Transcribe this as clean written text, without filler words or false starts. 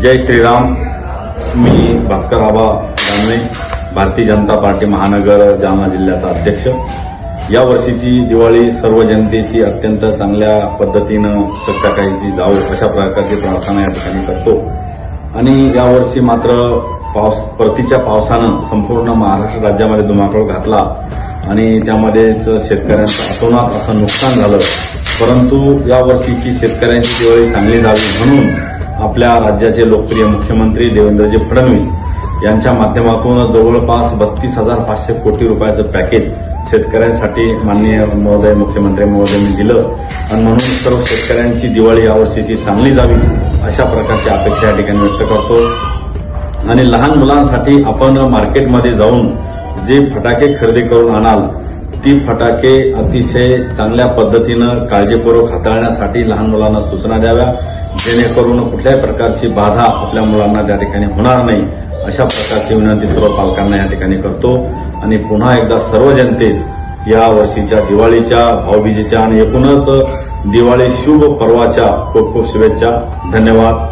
जय श्रीराम। मी भास्कर आबा Danve, Bharatiya Janata party महानगर जालना जिल्ह्याचा अध्यक्ष। या वर्षीची दिवाळी सर्व जनतेची अत्यंत चांगल्या पद्धतीनं चकचकायची जावो अशा प्रकारची प्रार्थना या ठिकाणी करतो। आणि यावर्षी मात्र परतीच्या पावसानं संपूर्ण महाराष्ट्र राज्यामध्ये धुमाकूळ घातला आणि त्यामध्येच शेतकऱ्यांचं अतोनात असं नुकसान झालं। परंतु या वर्षीची शेतकऱ्यांची दिवाळी चांगली जावी म्हणून आपल्या राज्याचे लोकप्रिय मुख्यमंत्री देवेंद्रजी फडणवीस यांच्या माध्यमातून जवळपास 32,500 कोटी रुपयाचं पॅकेज शेतकऱ्यांसाठी माननीय महोदय मुख्यमंत्री महोदयांनी दिलं आणि म्हणून सर्व शेतकऱ्यांची दिवाळी यावर्षीची चांगली जावी अशा प्रकारची अपेक्षा या ठिकाणी व्यक्त करतो। आणि लहान मुलांसाठी आपण मार्केटमध्ये जाऊन जे फटाके खरेदी करून आणाल ती फटाके अतिशय चांगल्या पद्धतीनं काळजीपूर्वक हाताळण्यासाठी लहान मुलांना सूचना द्याव्या, जेणेकरून कुठल्याही प्रकारची बाधा आपल्या मुलांना त्या ठिकाणी होणार नाही अशा प्रकारची विनंती सर्व पालकांना या ठिकाणी करतो। आणि पुन्हा एकदा सर्व जनतेस या वर्षीच्या दिवाळीच्या, भाऊबीजेच्या आणि एकूणच दिवाळी शुभ पर्वाच्या खूप खूप शुभेच्छा। धन्यवाद।